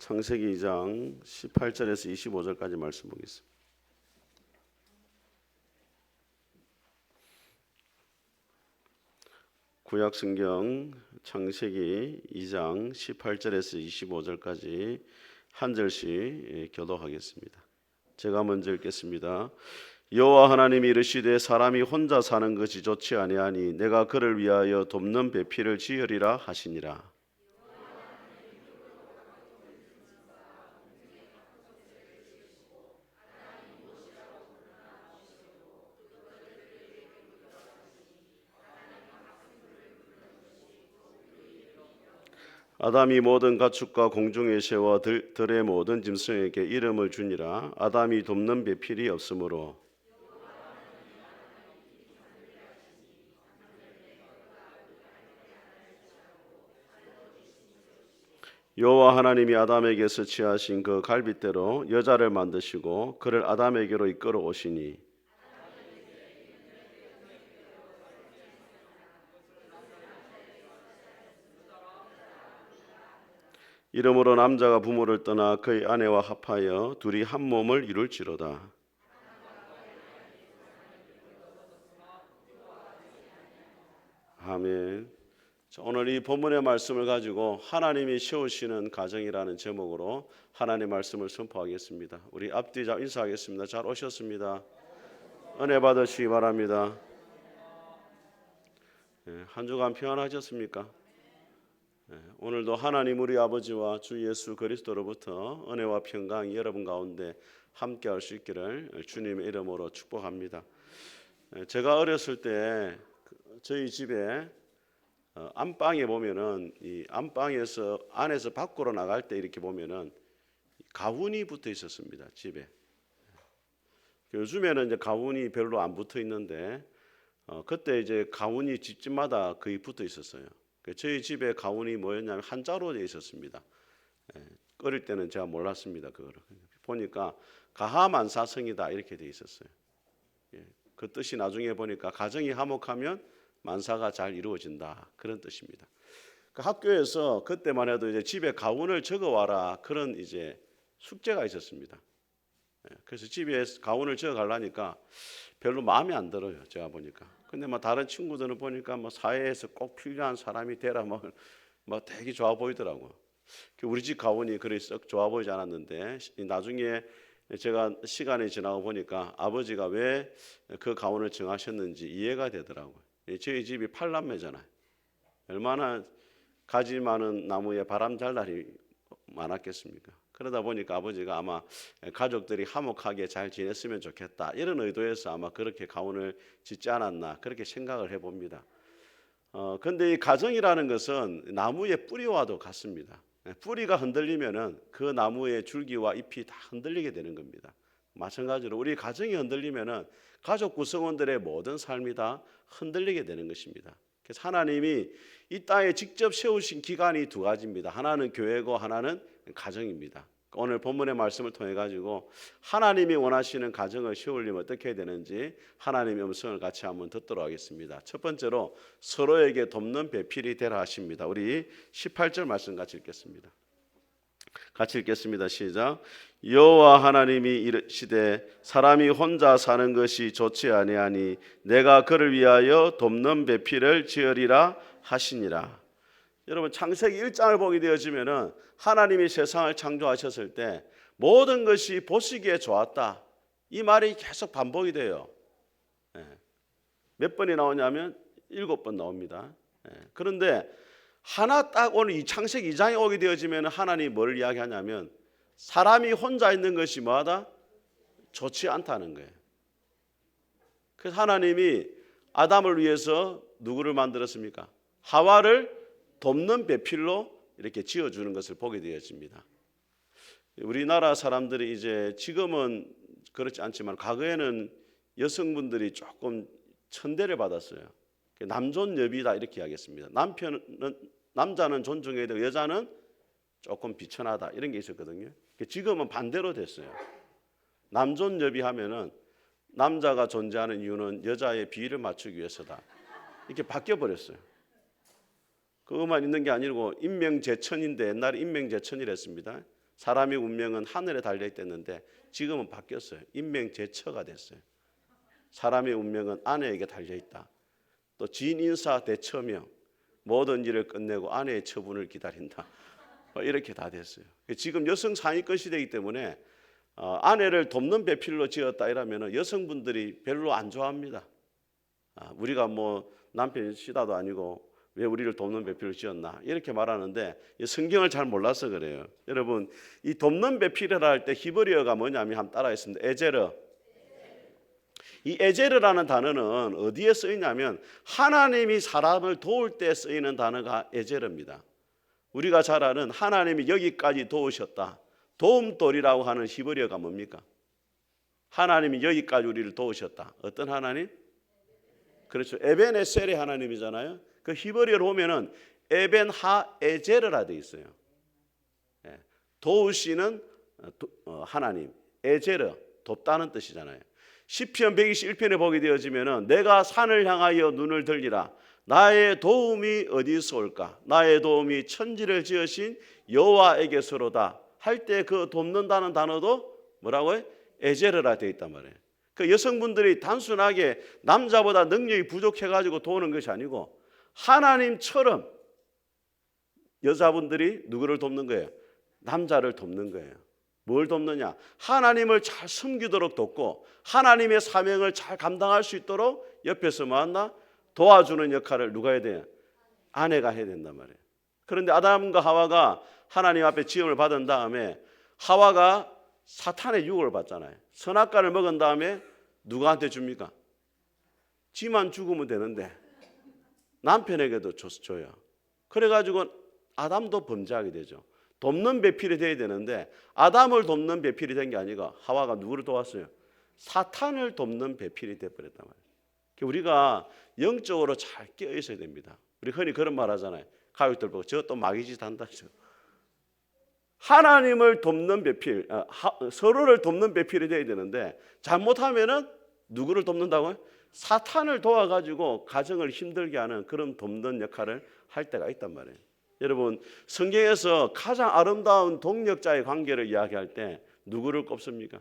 창세기 2장 18절에서 25절까지 말씀 보겠습니다. 구약성경 창세기 2장 18절에서 25절까지 한 절씩 교독하겠습니다. 제가 먼저 읽겠습니다. 여호와 하나님이 이르시되 사람이 혼자 사는 것이 좋지 아니하니 내가 그를 위하여 돕는 배필을 지으리라 하시니라. 아담이 모든 가축과 공중의 새와 들의 모든 짐승에게 이름을 주니라. 아담이 돕는 배필이 없으므로 여호와 하나님이 아담에게서 취하신 그 갈빗대로 여자를 만드시고 그를 아담에게로 이끌어 오시니 이러므로 남자가 부모를 떠나 그의 아내와 합하여 둘이 한 몸을 이룰지로다. 아멘. 오늘 이 본문의 말씀을 가지고 하나님이 세우시는 가정이라는 제목으로 하나님의 말씀을 선포하겠습니다. 우리 앞뒤 인사하겠습니다. 잘 오셨습니다. 은혜 받으시기 바랍니다. 한 주간 평안하셨습니까? 오늘도 하나님 우리 아버지와 주 예수 그리스도로부터 은혜와 평강이 여러분 가운데 함께할 수 있기를 주님의 이름으로 축복합니다. 제가 어렸을 때 저희 집에 안방에 보면은 이 안방에서 안에서 밖으로 나갈 때 이렇게 보면은 가훈이 붙어 있었습니다. 집에. 요즘에는 이제 가훈이 별로 안 붙어 있는데 그때 이제 가훈이 집집마다 거의 붙어 있었어요. 저희 집에 가훈이 뭐였냐면 한자로 되어 있었습니다. 어릴 때는 제가 몰랐습니다. 그거를 보니까 가하만사성이다 이렇게 되어 있었어요. 그 뜻이 나중에 보니까 가정이 화목하면 만사가 잘 이루어진다 그런 뜻입니다. 그 학교에서 그때만 해도 이제 집에 가훈을 적어와라 그런 이제 숙제가 있었습니다. 그래서 집에 가훈을 적어가려니까 별로 마음에 안 들어요. 제가 보니까. 근데 뭐 다른 친구들은 보니까 뭐 사회에서 꼭 필요한 사람이 되라 뭐 되게 좋아 보이더라고요. 우리 집 가훈이 그리 썩 좋아 보이지 않았는데 나중에 제가 시간이 지나고 보니까 아버지가 왜 그 가훈을 정하셨는지 이해가 되더라고요. 저희 집이 8남매잖아요. 얼마나 가지 많은 나무에 바람 잘 날이 많았겠습니까? 그러다 보니까 아버지가 아마 가족들이 화목하게 잘 지냈으면 좋겠다 이런 의도에서 아마 그렇게 가훈을 짓지 않았나 그렇게 생각을 해봅니다. 그런데 이 가정이라는 것은 나무의 뿌리와도 같습니다. 뿌리가 흔들리면은 그 나무의 줄기와 잎이 다 흔들리게 되는 겁니다. 마찬가지로 우리 가정이 흔들리면은 가족 구성원들의 모든 삶이 다 흔들리게 되는 것입니다. 그래서 하나님이 이 땅에 직접 세우신 기관이 두 가지입니다. 하나는 교회고 하나는 가정입니다. 오늘 본문의 말씀을 통해 가지고 하나님이 원하시는 가정을 세우려면 어떻게 해야 되는지 하나님의 음성을 같이 한번 듣도록 하겠습니다. 첫 번째로 서로에게 돕는 배필이 되라 하십니다. 우리 18절 말씀 같이 읽겠습니다. 같이 읽겠습니다. 시작. 여호와 하나님이 이르시되 사람이 혼자 사는 것이 좋지 아니하니 내가 그를 위하여 돕는 배필을 지으리라 하시니라. 여러분 창세기 1장을 보게 되어지면은 하나님이 세상을 창조하셨을 때 모든 것이 보시기에 좋았다. 이 말이 계속 반복이 돼요. 몇 번이 나오냐면 7번 나옵니다. 그런데 하나 딱 오늘 이 창세기 2장에 오게 되어지면 하나님이 뭘 이야기하냐면 사람이 혼자 있는 것이 뭐하다? 좋지 않다는 거예요. 그래서 하나님이 아담을 위해서 누구를 만들었습니까? 하와를 돕는 배필로 이렇게 지어주는 것을 보게 되어집니다. 우리나라 사람들이 이제 지금은 그렇지 않지만 과거에는 여성분들이 조금 천대를 받았어요. 남존여비다 이렇게 이야기했습니다. 남자는 존중해야 되고 여자는 조금 비천하다 이런 게 있었거든요. 지금은 반대로 됐어요. 남존여비 하면은 남자가 존재하는 이유는 여자의 비위를 맞추기 위해서다. 이렇게 바뀌어 버렸어요. 그것만 있는 게 아니고 인명제천인데 옛날에 인명제천이랬습니다. 사람의 운명은 하늘에 달려있댔는데 지금은 바뀌었어요. 인명제처가 됐어요. 사람의 운명은 아내에게 달려있다. 또 지인 인사 대처명, 모든 일을 끝내고 아내의 처분을 기다린다. 이렇게 다 됐어요. 지금 여성 상위권 시대이기 때문에 아내를 돕는 배필로 지었다 이러면 여성분들이 별로 안 좋아합니다. 우리가 뭐 남편 시다도 아니고 왜 우리를 돕는 배필로 지었나 이렇게 말하는데 성경을 잘 몰라서 그래요. 여러분, 이 돕는 배필이라 할 때 히브리어가 뭐냐면 한번 따라했습니다. 에제르. 이 에제르라는 단어는 어디에 쓰이냐면 하나님이 사람을 도울 때 쓰이는 단어가 에제르입니다. 우리가 잘 아는 하나님이 여기까지 도우셨다. 도움돌이라고 하는 히브리어가 뭡니까? 하나님이 여기까지 우리를 도우셨다. 어떤 하나님? 그렇죠. 에벤에셀의 하나님이잖아요. 그 히브리어로 보면은 에벤하 에제르라 돼 있어요. 도우시는 하나님, 에제르, 돕다는 뜻이잖아요. 시편 121편에 보게 되어지면은 내가 산을 향하여 눈을 들리라. 나의 도움이 어디서 올까? 나의 도움이 천지를 지으신 여호와에게서로다. 할 때 그 돕는다는 단어도 뭐라고요? 에제르라 되어 있단 말이에요. 그 여성분들이 단순하게 남자보다 능력이 부족해가지고 도우는 것이 아니고 하나님처럼 여자분들이 누구를 돕는 거예요? 남자를 돕는 거예요. 뭘 돕느냐? 하나님을 잘 섬기도록 돕고 하나님의 사명을 잘 감당할 수 있도록 옆에서 뭐한다? 도와주는 역할을 누가 해야 돼요? 아내가 해야 된단 말이에요. 그런데 아담과 하와가 하나님 앞에 지음을 받은 다음에 하와가 사탄의 유혹을 받잖아요. 선악과를 먹은 다음에 누구한테 줍니까? 지만 죽으면 되는데 남편에게도 줘요. 그래가지고 아담도 범죄하게 되죠. 돕는 배필이 돼야 되는데 아담을 돕는 배필이 된 게 아니고 하와가 누구를 도왔어요? 사탄을 돕는 배필이 돼버렸단 말이에요. 우리가 영적으로 잘 깨어 있어야 됩니다. 우리 흔히 그런 말 하잖아요. 가족들 보고 저 또 마귀짓 한다. 하나님을 돕는 배필, 서로를 돕는 배필이 돼야 되는데 잘못하면은 누구를 돕는다고요? 사탄을 도와가지고 가정을 힘들게 하는 그런 돕는 역할을 할 때가 있단 말이에요. 여러분, 성경에서 가장 아름다운 동력자의 관계를 이야기할 때 누구를 꼽습니까?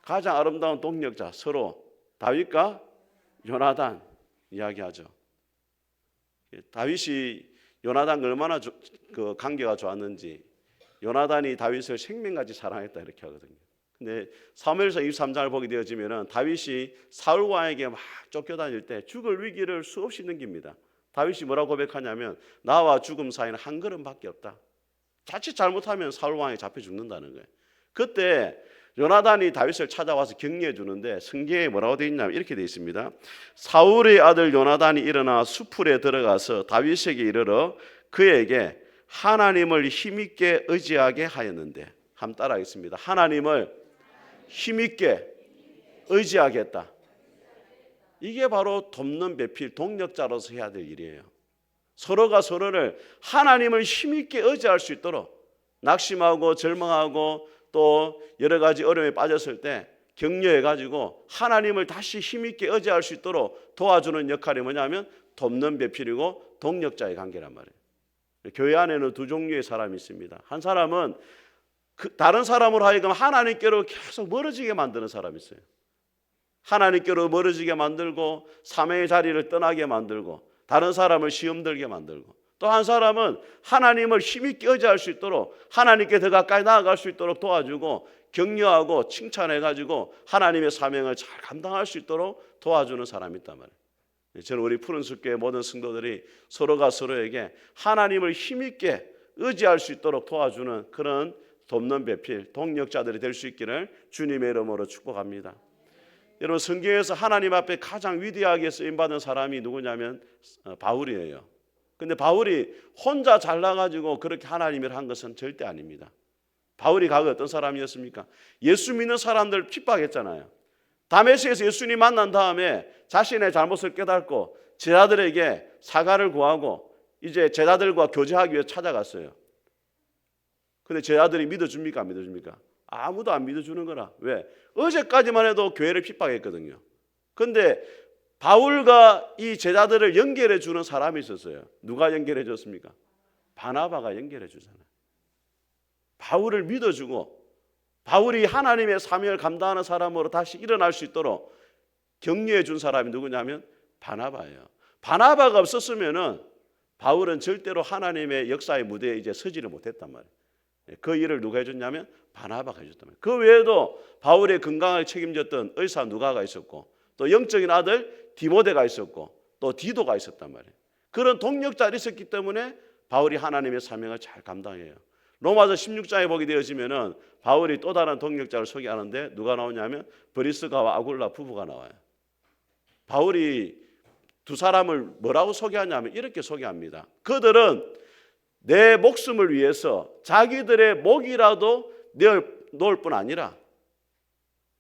가장 아름다운 동력자 서로 다윗과 요나단 이야기하죠. 다윗이 요나단과 얼마나 그 관계가 좋았는지 요나단이 다윗을 생명같이 사랑했다 이렇게 하거든요. 근데 사무엘서 23장을 보게 되어지면은 다윗이 사울 왕에게 막 쫓겨다닐 때 죽을 위기를 수없이 넘깁니다. 다윗이 뭐라고 고백하냐면 나와 죽음 사이는 한 걸음밖에 없다. 자칫 잘못하면 사울 왕에 잡혀 죽는다는 거예요. 그때 요나단이 다윗을 찾아와서 격려해 주는데 성경에 뭐라고 되어 있냐면 이렇게 되어 있습니다. 사울의 아들 요나단이 일어나 수풀에 들어가서 다윗에게 이르러 그에게 하나님을 힘있게 의지하게 하였는데, 한번 따라하겠습니다. 하나님을 힘있게 의지하겠다. 이게 바로 돕는 배필, 동력자로서 해야 될 일이에요. 서로가 서로를 하나님을 힘있게 의지할 수 있도록 낙심하고 절망하고 또 여러 가지 어려움에 빠졌을 때 격려해가지고 하나님을 다시 힘있게 의지할 수 있도록 도와주는 역할이 뭐냐면 돕는 배필이고 동력자의 관계란 말이에요. 교회 안에는 두 종류의 사람이 있습니다. 한 사람은 다른 사람으로 하여금 하나님께로 계속 멀어지게 만드는 사람이 있어요. 하나님께로 멀어지게 만들고 사명의 자리를 떠나게 만들고 다른 사람을 시험 들게 만들고, 또 한 사람은 하나님을 힘있게 의지할 수 있도록 하나님께 더 가까이 나아갈 수 있도록 도와주고 격려하고 칭찬해가지고 하나님의 사명을 잘 감당할 수 있도록 도와주는 사람이 있단 말이에요. 저는 우리 푸른숲교회 모든 성도들이 서로가 서로에게 하나님을 힘있게 의지할 수 있도록 도와주는 그런 돕는 배필, 동력자들이 될 수 있기를 주님의 이름으로 축복합니다. 여러분, 성경에서 하나님 앞에 가장 위대하게 쓰임받은 사람이 누구냐면 바울이에요. 근데 바울이 혼자 잘나가지고 그렇게 하나님을 한 것은 절대 아닙니다. 바울이 과거 어떤 사람이었습니까? 예수 믿는 사람들 핍박했잖아요. 다메섹에서 예수님 만난 다음에 자신의 잘못을 깨닫고 제자들에게 사과를 구하고 이제 제자들과 교제하기 위해 찾아갔어요. 근데 제자들이 믿어줍니까? 안 믿어줍니까? 아무도 안 믿어주는 거라. 왜? 어제까지만 해도 교회를 핍박했거든요. 근데 바울과 이 제자들을 연결해 주는 사람이 있었어요. 누가 연결해 줬습니까? 바나바가 연결해 주잖아요. 바울을 믿어주고 바울이 하나님의 사명을 감당하는 사람으로 다시 일어날 수 있도록 격려해 준 사람이 누구냐면 바나바예요. 바나바가 없었으면은 바울은 절대로 하나님의 역사의 무대에 이제 서지를 못했단 말이에요. 그 일을 누가 해줬냐면 바나바가 해줬단 말이에요. 그 외에도 바울의 건강을 책임졌던 의사 누가가 있었고 또 영적인 아들 디모데가 있었고 또 디도가 있었단 말이에요. 그런 동력자들이 있었기 때문에 바울이 하나님의 사명을 잘 감당해요. 로마서 16장에 보게 되어지면은 바울이 또 다른 동력자를 소개하는데 누가 나오냐면 브리스가와 아굴라 부부가 나와요. 바울이 두 사람을 뭐라고 소개하냐면 이렇게 소개합니다. 그들은 내 목숨을 위해서 자기들의 목이라도 내어놓을 뿐 아니라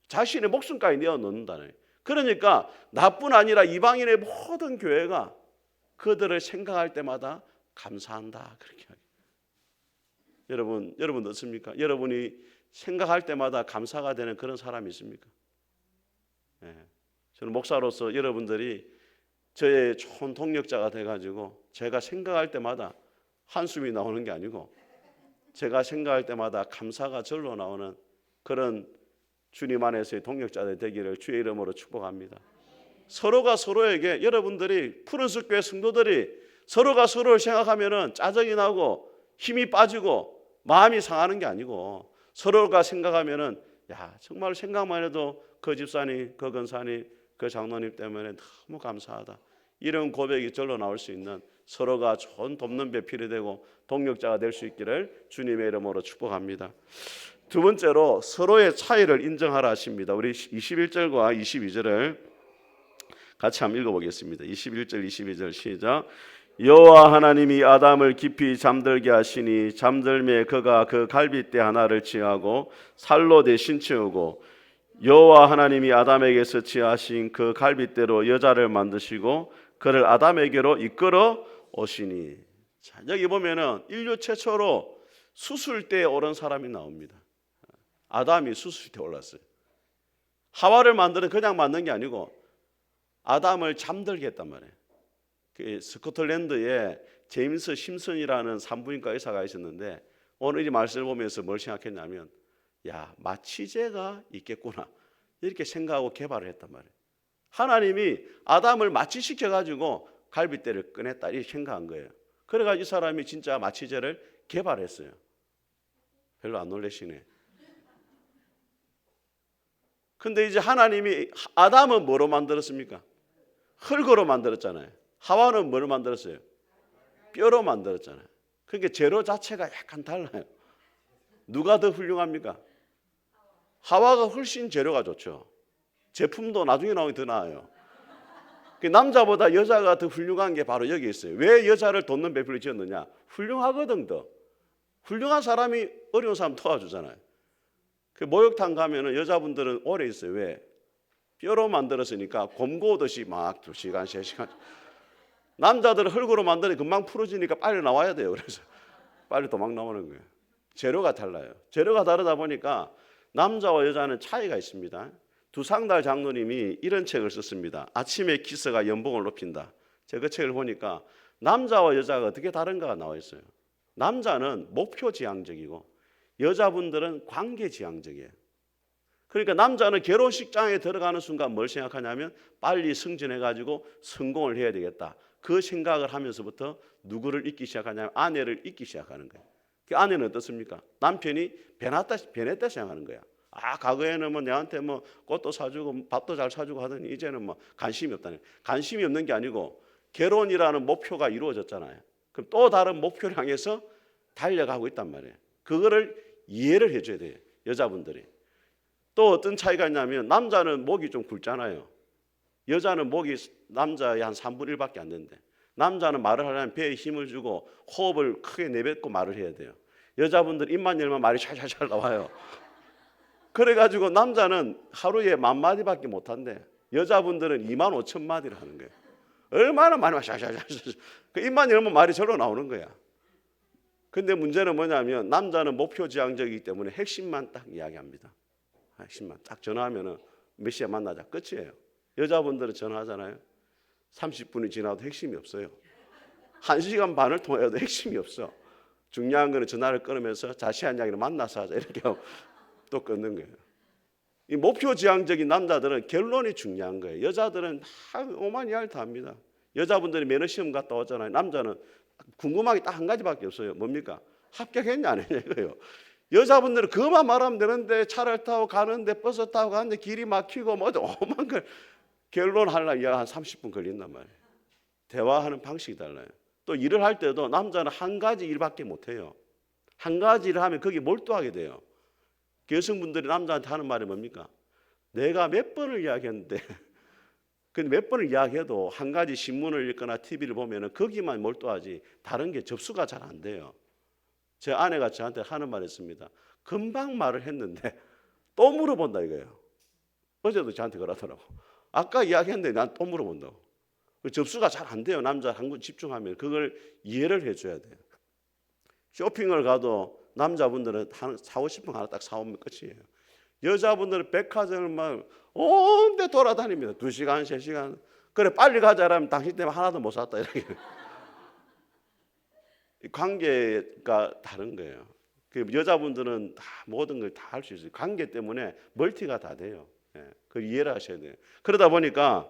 자신의 목숨까지 내어놓는다네. 그러니까 나뿐 아니라 이방인의 모든 교회가 그들을 생각할 때마다 감사한다 그렇게 하죠. 여러분 어떻습니까? 여러분이 생각할 때마다 감사가 되는 그런 사람이 있습니까? 네. 저는 목사로서 여러분들이 저의 좋은 동력자가 돼가지고 제가 생각할 때마다 한숨이 나오는 게 아니고 제가 생각할 때마다 감사가 절로 나오는 그런 주님 안에서의 동력자들 되기를 주의 이름으로 축복합니다. 서로가 서로에게 여러분들이 푸른숲 교회 성도들이 서로가 서로를 생각하면은 짜증이 나고 힘이 빠지고 마음이 상하는 게 아니고 서로가 생각하면은 야 정말 생각만 해도 그 집사님, 그 권사님, 그 장로님 때문에 너무 감사하다. 이런 고백이 절로 나올 수 있는 서로가 좋은 돕는 배필이 되고 동력자가 될 수 있기를 주님의 이름으로 축복합니다. 두 번째로 서로의 차이를 인정하라 하십니다. 우리 21절과 22절을 같이 한번 읽어보겠습니다. 21절 22절 시작. 여호와 하나님이 아담을 깊이 잠들게 하시니 잠들매 그가 그 갈빗대 하나를 취하고 살로 대신 채우고 여호와 하나님이 아담에게서 취하신 그 갈빗대로 여자를 만드시고 그를 아담에게로 이끌어 오시니. 자, 여기 보면은 인류 최초로 수술대에 오른 사람이 나옵니다. 아담이 수술대에 올랐어요. 하와를 만드는 그냥 만든 게 아니고 아담을 잠들게 했단 말이에요. 그 스코틀랜드에 제임스 심슨이라는 산부인과 의사가 있었는데 오늘 이 말씀을 보면서 뭘 생각했냐면 야 마취제가 있겠구나 이렇게 생각하고 개발을 했단 말이에요. 하나님이 아담을 마취시켜가지고 갈빗대를 꺼냈다 이렇게 생각한 거예요. 그래가지고 이 사람이 진짜 마취제를 개발했어요. 별로 안 놀라시네. 근데 이제 하나님이 아담은 뭐로 만들었습니까? 흙으로 만들었잖아요. 하와는 뭐로 만들었어요? 뼈로 만들었잖아요. 그러니까 재료 자체가 약간 달라요. 누가 더 훌륭합니까? 하와가 훨씬 재료가 좋죠. 제품도 나중에 나오기 더 나아요. 남자보다 여자가 더 훌륭한 게 바로 여기 있어요. 왜 여자를 돕는 배필을 지었느냐? 훌륭하거든 더. 훌륭한 사람이 어려운 사람 도와주잖아요. 그 목욕탕 가면은 여자분들은 오래 있어요. 왜? 뼈로 만들었으니까 곰고듯이 막 2시간, 3시간. 남자들은 흙으로 만드니 금방 풀어지니까 빨리 나와야 돼요. 그래서 빨리 도망 나오는 거예요. 재료가 달라요. 재료가 다르다 보니까 남자와 여자는 차이가 있습니다. 두상달 장로님이 이런 책을 썼습니다. 아침의 키스가 연봉을 높인다. 제가 그 책을 보니까 남자와 여자가 어떻게 다른가가 나와 있어요. 남자는 목표 지향적이고 여자분들은 관계 지향적이에요. 그러니까 남자는 결혼식장에 들어가는 순간 뭘 생각하냐면 빨리 승진해가지고 성공을 해야 되겠다. 그 생각을 하면서부터 누구를 잊기 시작하냐면 아내를 잊기 시작하는 거예요. 그 아내는 어떻습니까? 남편이 변했다 생각하는 거야. 아 과거에는 뭐 내한테 뭐 꽃도 사주고 밥도 잘 사주고 하더니 이제는 뭐 관심이 없다는 거예요. 관심이 없는 게 아니고 결혼이라는 목표가 이루어졌잖아요. 그럼 또 다른 목표를 향해서 달려가고 있단 말이에요. 그거를 이해를 해줘야 돼요. 여자분들이. 또 어떤 차이가 있냐면 남자는 목이 좀 굵잖아요. 여자는 목이 남자의 한 3분의 1밖에 안 되는데 남자는 말을 하려면 배에 힘을 주고 호흡을 크게 내뱉고 말을 해야 돼요. 여자분들 입만 열면 말이 찰찰찰 나와요. 그래가지고 남자는 하루에 10,000마디밖에 못한대. 여자분들은 25,000마디를 하는 거예요. 얼마나 많이 샤샤샤 그 입만 열면 말이 절로 나오는 거야. 근데 문제는 뭐냐면 남자는 목표 지향적이기 때문에 핵심만 딱 이야기합니다. 핵심만 딱 전화하면은 몇 시에 만나자 끝이에요. 여자분들은 전화하잖아요. 30분이 지나도 핵심이 없어요. 1시간 반을 통해도 핵심이 없어. 중요한 거는 전화를 끊으면서 자세한 이야기를 만나서 하자 이렇게 하고 또 끊는 거예요. 이 목표 지향적인 남자들은 결론이 중요한 거예요. 여자들은 오만 이야기를 다 합니다. 여자분들이 면허 시험 갔다 오잖아요. 남자는 궁금한 게 딱 한 가지밖에 없어요. 뭡니까? 합격했냐 안 했냐 이거예요. 여자분들은 그만 말하면 되는데 차를 타고 가는데 버스 타고 가는데 길이 막히고 뭐 오만 걸 결론하려면 한 30분 걸린단 말이에요. 대화하는 방식이 달라요. 또 일을 할 때도 남자는 한 가지 일밖에 못해요. 한 가지 일을 하면 거기에 몰두하게 돼요. 여성분들이 남자한테 하는 말이 뭡니까? 내가 몇 번을 이야기했는데 근데 몇 번을 이야기해도 한 가지 신문을 읽거나 TV를 보면 거기만 몰두하지 다른 게 접수가 잘 안 돼요. 제 아내가 저한테 하는 말이 있습니다. 금방 말을 했는데 또 물어본다 이거예요. 어제도 저한테 그러더라고. 아까 이야기했는데 난 또 물어본다고. 접수가 잘 안 돼요. 남자 한 군 집중하면 그걸 이해를 해줘야 돼요. 쇼핑을 가도 남자분들은 사고 싶은 거 하나 딱 사오면 끝이에요. 여자분들은 백화점을 막 온데 돌아다닙니다. 2시간, 3시간. 그래 빨리 가자라면 당신 때문에 하나도 못 샀다 이렇게. 관계가 다른 거예요. 여자분들은 다 모든 걸 다 할 수 있어요. 관계 때문에 멀티가 다 돼요. 그걸 이해를 하셔야 돼요. 그러다 보니까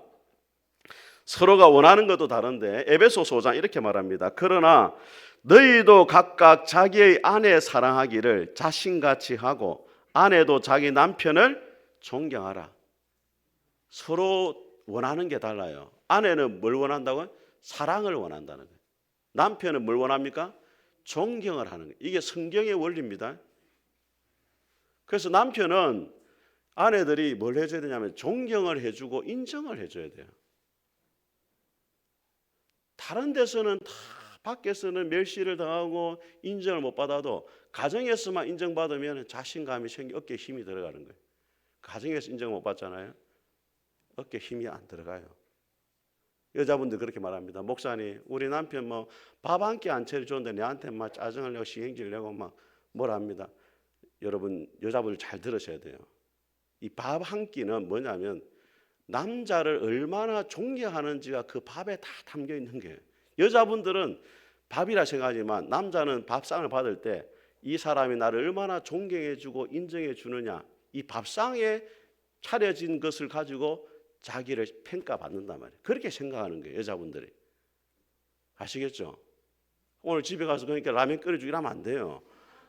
서로가 원하는 것도 다른데 에베소서 5장 이렇게 말합니다. 그러나 너희도 각각 자기의 아내 사랑하기를 자신같이 하고 아내도 자기 남편을 존경하라. 서로 원하는 게 달라요. 아내는 뭘 원한다고요? 사랑을 원한다는 거예요. 남편은 뭘 원합니까? 존경을 하는 거예요. 이게 성경의 원리입니다. 그래서 남편은 아내들이 뭘 해줘야 되냐면 존경을 해주고 인정을 해줘야 돼요. 다른 데서는 다 밖에서는 멸시를 당하고 인정을 못 받아도 가정에서만 인정받으면 자신감이 생기 어깨에 힘이 들어가는 거예요. 가정에서 인정을 못 받잖아요. 어깨에 힘이 안 들어가요. 여자분들 그렇게 말합니다. 목사님, 우리 남편 뭐 밥 한 끼 안 차려줬는데 내한테 막 짜증을 내고 시행질 내고 막 뭐라 합니다. 여러분 여자분들 잘 들으셔야 돼요. 이 밥 한 끼는 뭐냐면 남자를 얼마나 존경하는지가 그 밥에 다 담겨 있는 거예요. 여자분들은 밥이라 생각하지만 남자는 밥상을 받을 때 이 사람이 나를 얼마나 존경해주고 인정해주느냐 이 밥상에 차려진 것을 가지고 자기를 평가받는단 말이에요. 그렇게 생각하는 거예요. 여자분들이. 아시겠죠? 오늘 집에 가서 그러니까 라면 끓여주기로 하면 안 돼요.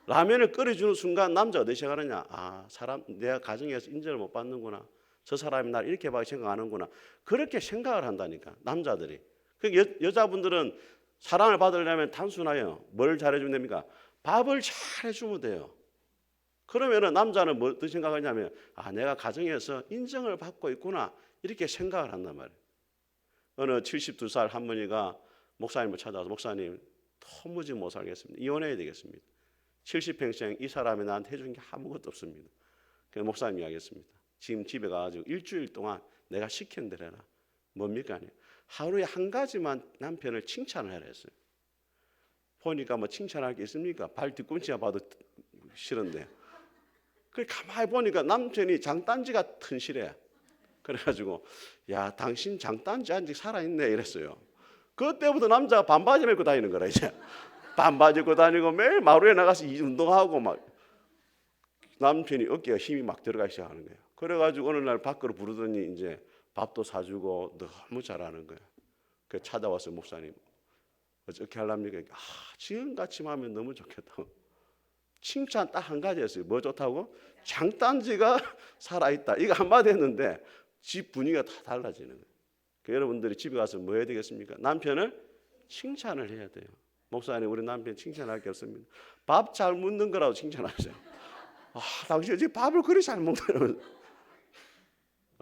라면을 끓여주는 순간 남자가 어떻게 생각하느냐. 아, 사람 내가 가정에서 인정을 못 받는구나. 저 사람이 나를 이렇게 봐 생각하는구나. 그렇게 생각을 한다니까 남자들이. 여자분들은 사랑을 받으려면 단순해요. 뭘 잘해주면 됩니까? 밥을 잘해주면 돼요. 그러면은 남자는 뭐 어떻게 생각하냐면 아 내가 가정에서 인정을 받고 있구나 이렇게 생각을 한단 말이에요. 어느 72살 할머니가 목사님을 찾아와서 목사님 도무지 못 살겠습니다. 이혼해야 되겠습니다. 70평생 이 사람이 나한테 해준 게 아무것도 없습니다. 그래서 목사님이 이야기했습니다. 지금 집에 가가지고 일주일 동안 내가 시키는 대로 해라. 뭡니까? 하루에 한 가지만 남편을 칭찬을 해라 했어요. 보니까 뭐 칭찬할 게 있습니까? 발 뒤꿈치만 봐도 싫은데. 그래 가만히 보니까 남편이 장단지가 튼실해. 그래가지고 야 당신 장단지 아직 살아있네 이랬어요. 그때부터 남자가 반바지 입고 다니는 거라 이제. 반바지 입고 다니고 매일 마루에 나가서 운동하고 막 남편이 어깨가 힘이 막 들어가기 시작하는 거예요. 그래가지고 어느 날 밖으로 부르더니 이제 밥도 사주고 너무 잘하는 거예요. 그래서 찾아와서 목사님 어떻게 하랍니까? 아 지금같이 하면 너무 좋겠다고. 칭찬 딱 한 가지였어요. 뭐 좋다고? 장단지가 살아있다. 이거 한마디 했는데 집 분위기가 다 달라지는 거예요. 그러니까 여러분들이 집에 가서 뭐 해야 되겠습니까? 남편을 칭찬을 해야 돼요. 목사님 우리 남편 칭찬할 게 없습니다. 밥 잘 먹는 거라고 칭찬하세요. 아 당신 지금 밥을 그리 잘 먹는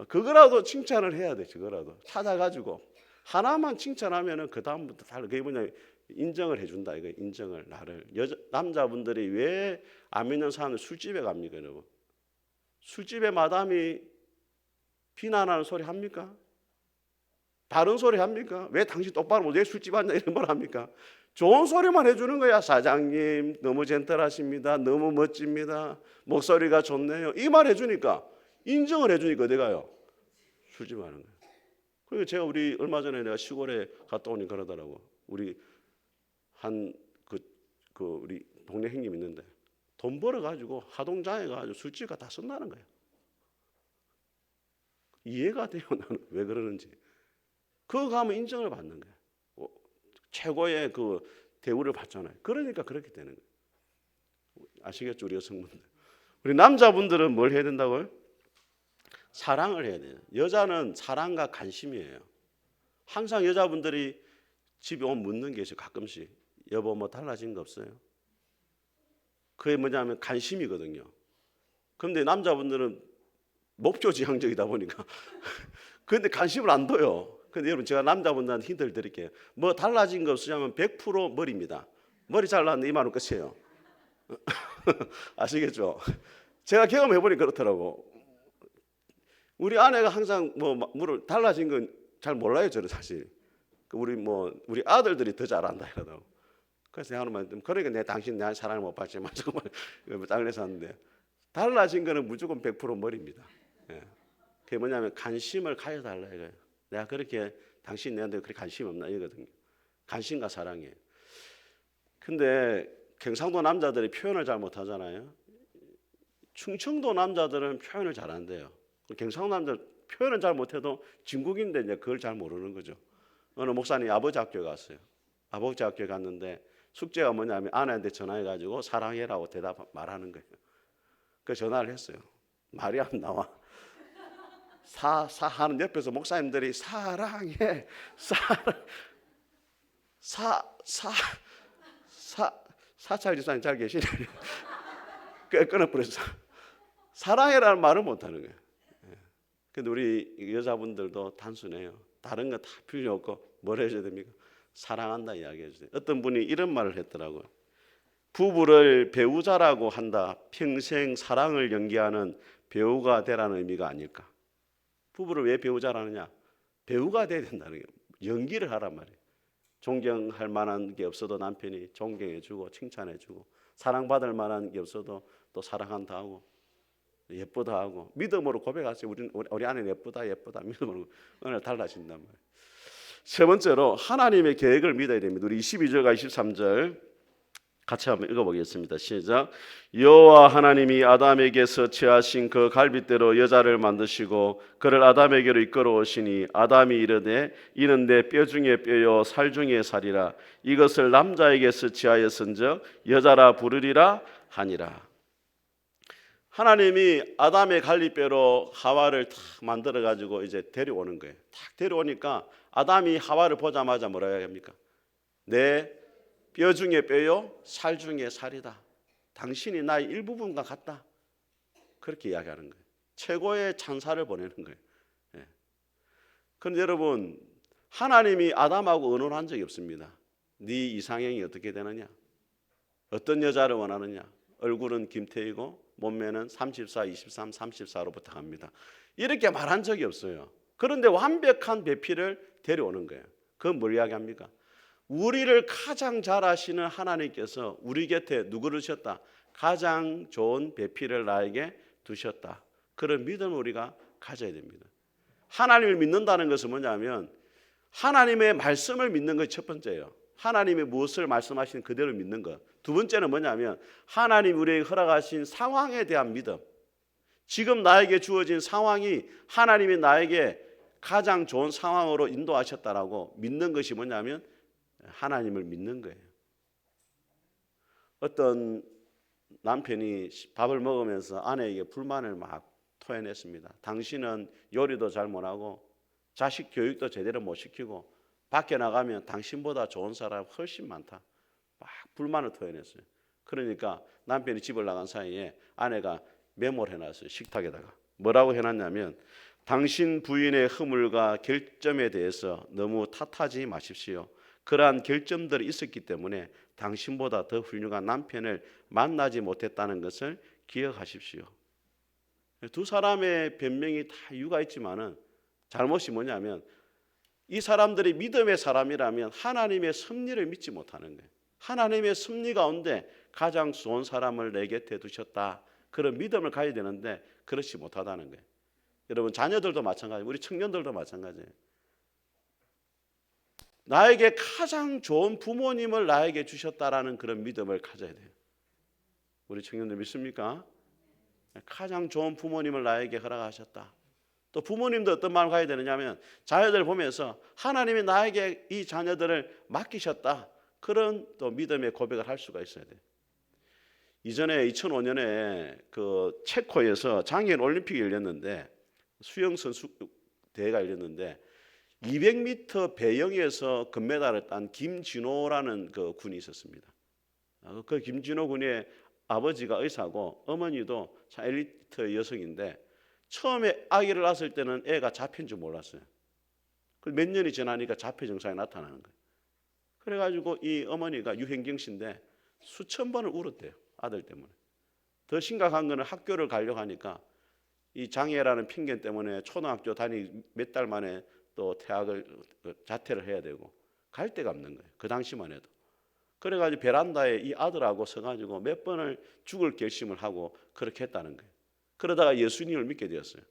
그거라도 칭찬을 해야 돼. 그거라도 찾아가지고 하나만 칭찬하면은 그 다음부터 달라. 그게 뭐냐 인정을 해준다. 이거 인정을 나를 남자분들이 왜 안 믿는 사람은 술집에 갑니까, 여러분? 술집에 마담이 비난하는 소리 합니까? 다른 소리 합니까? 왜 당신 똑바로 못 왜 술집 앉아 이런 말 합니까? 좋은 소리만 해주는 거야. 사장님 너무 젠틀하십니다. 너무 멋집니다. 목소리가 좋네요. 이 말 해주니까 인정을 해주니까 어디 가요? 술집 가는 거예요. 그리고 제가 우리 얼마 전에 내가 시골에 갔다 오니 그러더라고. 우리 한 그 우리 동네 형님 있는데 돈 벌어가지고 하동장해가지고 술집가 다 쓴다는 거예요. 이해가 돼요. 나는 왜 그러는지. 그거 가면 인정을 받는 거예요. 최고의 그 대우를 받잖아요. 그러니까 그렇게 되는 거예요. 아시겠죠, 우리 여성분들. 우리 남자분들은 뭘 해야 된다고요? 사랑을 해야 돼요. 여자는 사랑과 관심이에요. 항상 여자분들이 집에 오면 묻는 게 있어요. 가끔씩. 여보 뭐 달라진 거 없어요? 그게 뭐냐면 관심이거든요. 그런데 남자분들은 목조지향적이다 보니까 그런데 관심을 안 둬요. 근데 여러분 제가 남자분들한테 힌트를 드릴게요. 뭐 달라진 거 없으냐면 100% 머리입니다. 머리 잘랐는데 이만원 끝이에요. 아시겠죠? 제가 경험해 보니 그렇더라고. 우리 아내가 항상 뭐 물을 달라진 건 잘 몰라요. 저는 사실. 우리 아들들이 더 잘한다 이러더라고. 그래서 하루만 그러니까 내 당신 내 사랑을 못 받지만 정말 짱내서 하는데 달라진 거는 무조건 100% 머리입니다. 예. 그게 뭐냐면 관심을 가져달라 이거예요. 내가 그렇게 당신 내한테 그렇게 관심 없나 이거든요. 관심과 사랑이에요. 근데 경상도 남자들이 표현을 잘 못하잖아요. 충청도 남자들은 표현을 잘한대요. 경상도 남자들 표현은 잘 못해도 진국인데 이제 그걸 잘 모르는 거죠. 어느 목사님 아버지 학교에 갔어요. 아버지 학교에 갔는데 숙제가 뭐냐면 아내한테 전화해가지고 사랑해라고 말하는 거예요. 그 전화를 했어요. 말이 안 나와. 하는 옆에서 목사님들이 사랑해, 사찰 집사님 잘 계시네. 끊어버렸어. 사랑해라는 말을 못하는 거예요. 근데 우리 여자분들도 단순해요. 다른 거 다 필요 없고 뭘 해줘야 됩니까? 사랑한다 이야기해 주세요. 어떤 분이 이런 말을 했더라고요. 부부를 배우자라고 한다. 평생 사랑을 연기하는 배우가 되라는 의미가 아닐까. 부부를 왜 배우자라느냐? 배우가 돼야 된다는 거예요. 연기를 하란 말이에요. 존경할 만한 게 없어도 남편이 존경해주고 칭찬해주고 사랑받을 만한 게 없어도 또 사랑한다 하고 예쁘다 하고 믿음으로 고백하세요. 우리 아내는 예쁘다 믿음으로 오늘 달라진단 말이에요. 세 번째로 하나님의 계획을 믿어야 됩니다. 우리 22절과 23절 같이 한번 읽어보겠습니다. 시작. 여호와 하나님이 아담에게서 취하신 그 갈빗대로 여자를 만드시고 그를 아담에게로 이끌어 오시니 아담이 이르되 이는 내 뼈 중에 뼈요 살 중에 살이라 이것을 남자에게서 취하였은즉 여자라 부르리라 하니라. 하나님이 아담의 갈빗뼈로 하와를 탁 만들어 가지고 이제 데려오는 거예요. 탁 데려오니까 아담이 하와를 보자마자 뭐라 해야 합니까? 내 뼈 중에 뼈요 살 중에 살이다. 당신이 나의 일부분과 같다. 그렇게 이야기하는 거예요. 최고의 찬사를 보내는 거예요. 예. 그런데 여러분 하나님이 아담하고 의논한 적이 없습니다. 네 이상형이 어떻게 되느냐? 어떤 여자를 원하느냐? 얼굴은 김태희고 몸매는 34, 23, 34로 부탁합니다. 이렇게 말한 적이 없어요. 그런데 완벽한 배필을 데려오는 거예요. 그건 뭘 이야기합니까? 우리를 가장 잘 아시는 하나님께서 우리 곁에 누구를 두셨다? 가장 좋은 배필을 나에게 두셨다. 그런 믿음을 우리가 가져야 됩니다. 하나님을 믿는다는 것은 뭐냐면 하나님의 말씀을 믿는 것이 첫 번째예요. 하나님이 무엇을 말씀하시는 그대로 믿는 것. 두 번째는 뭐냐면 하나님 우리에게 허락하신 상황에 대한 믿음. 지금 나에게 주어진 상황이 하나님이 나에게 가장 좋은 상황으로 인도하셨다라고 믿는 것이 뭐냐면 하나님을 믿는 거예요. 어떤 남편이 밥을 먹으면서 아내에게 불만을 막 토해냈습니다. 당신은 요리도 잘 못하고 자식 교육도 제대로 못 시키고 밖에 나가면 당신보다 좋은 사람 훨씬 많다. 막 불만을 토해냈어요. 그러니까 남편이 집을 나간 사이에 아내가 메모를 해놨어요. 식탁에다가. 뭐라고 해놨냐면 당신 부인의 허물과 결점에 대해서 너무 탓하지 마십시오. 그러한 결점들이 있었기 때문에 당신보다 더 훌륭한 남편을 만나지 못했다는 것을 기억하십시오. 두 사람의 변명이 다 이유가 있지만은 잘못이 뭐냐면 이 사람들이 믿음의 사람이라면 하나님의 섭리를 믿지 못하는 거예요. 하나님의 섭리 가운데 가장 좋은 사람을 내 곁에 두셨다. 그런 믿음을 가져야 되는데 그렇지 못하다는 거예요. 여러분 자녀들도 마찬가지고 우리 청년들도 마찬가지예요. 나에게 가장 좋은 부모님을 나에게 주셨다라는 그런 믿음을 가져야 돼요. 우리 청년들 믿습니까? 가장 좋은 부모님을 나에게 허락하셨다. 또 부모님도 어떤 마음을 가야 되느냐면 자녀들 보면서 하나님이 나에게 이 자녀들을 맡기셨다. 그런 또 믿음의 고백을 할 수가 있어야 돼요. 이전에 2005년에 그 체코에서 장애인 올림픽이 열렸는데 수영 선수 대회가 열렸는데 200m 배영에서 금메달을 딴 김진호라는 그 군이 있었습니다. 그 김진호 군의 아버지가 의사고 어머니도 참 엘리트 여성인데 처음에 아기를 낳았을 때는 애가 자폐인 줄 몰랐어요. 몇 년이 지나니까 자폐 증상이 나타나는 거예요. 그래가지고 이 어머니가 유hen경 씨인데 수천 번을 울었대요. 아들 때문에. 더 심각한 거는 학교를 가려고 하니까 이 장애라는 핑계 때문에 초등학교 다니기 몇 달 만에 또 퇴학을 자퇴를 해야 되고 갈 데가 없는 거예요. 그 당시만 해도. 그래가지고 베란다에 이 아들하고 서가지고 몇 번을 죽을 결심을 하고 그렇게 했다는 거예요. 그러다가 예수님을 믿게 되었어요.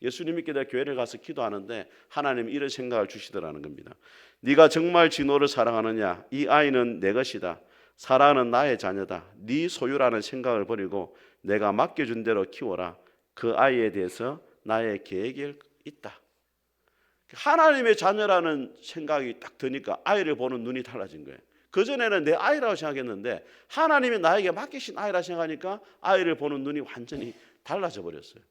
예수님 믿게 되어 교회를 가서 기도하는데 하나님이 이런 생각을 주시더라는 겁니다. 네가 정말 진호를 사랑하느냐? 이 아이는 내 것이다. 사라는 나의 자녀다. 네 소유라는 생각을 버리고 내가 맡겨준 대로 키워라. 그 아이에 대해서 나의 계획이 있다. 하나님의 자녀라는 생각이 딱 드니까 아이를 보는 눈이 달라진 거예요. 그전에는 내 아이라고 생각했는데 하나님이 나에게 맡기신 아이라 생각하니까 아이를 보는 눈이 완전히 달라져 버렸어요.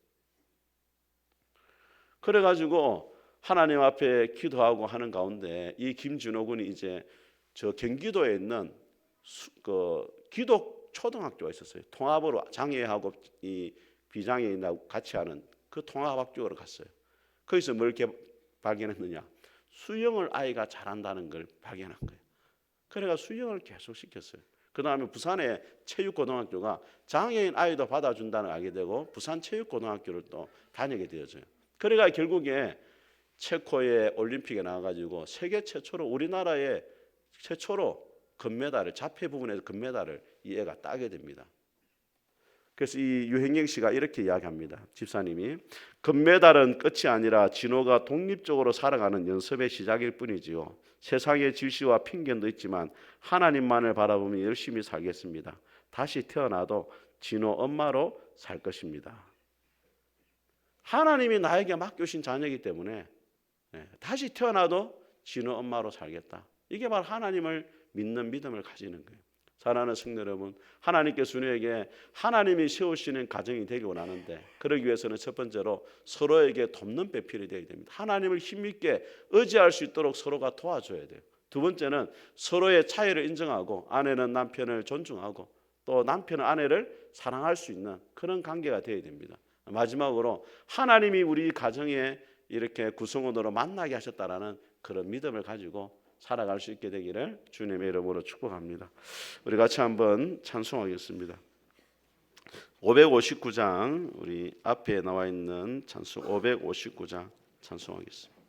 그래가지고 하나님 앞에 기도하고 하는 가운데 이 김준호 군이 이제 저 경기도에 있는 그 기독 초등학교가 있었어요. 통합으로 장애하고 이 비장애인하고 같이 하는 그 통합학교로 갔어요. 거기서 뭘 발견했느냐? 수영을 아이가 잘한다는 걸 발견한 거예요. 그래가 수영을 계속 시켰어요. 그 다음에 부산의 체육고등학교가 장애인 아이도 받아준다는 걸 알게 되고 부산 체육고등학교를 또 다니게 되어져요. 그래가 결국에 체코의 올림픽에 나와가지고 세계 최초로 우리나라의 최초로 금메달을 자폐 부분에서 금메달을 이 애가 따게 됩니다. 그래서 이 유hen경 씨가 이렇게 이야기합니다. 집사님이 금메달은 끝이 아니라 진호가 독립적으로 살아가는 연습의 시작일 뿐이지요. 세상의 질시와 핑계도 있지만 하나님만을 바라보며 열심히 살겠습니다. 다시 태어나도 진호 엄마로 살 것입니다. 하나님이 나에게 맡겨주신 자녀이기 때문에 다시 태어나도 진호 엄마로 살겠다. 이게 바로 하나님을 믿는 믿음을 가지는 거예요. 사랑하는 성도 여러분, 하나님께서 우리에게 하나님이 세우시는 가정이 되기 원하는데 그러기 위해서는 첫 번째로 서로에게 돕는 배필이 되어야 됩니다. 하나님을 힘있게 의지할 수 있도록 서로가 도와줘야 돼요. 두 번째는 서로의 차이를 인정하고 아내는 남편을 존중하고 또 남편은 아내를 사랑할 수 있는 그런 관계가 되어야 됩니다. 마지막으로 하나님이 우리 가정에 이렇게 구성원으로 만나게 하셨다라는 그런 믿음을 가지고 살아갈 수 있게 되기를 주님의 이름으로 축복합니다. 우리 같이 한번 찬송하겠습니다. 559장 우리 앞에 나와 있는 찬송 559장 찬송하겠습니다.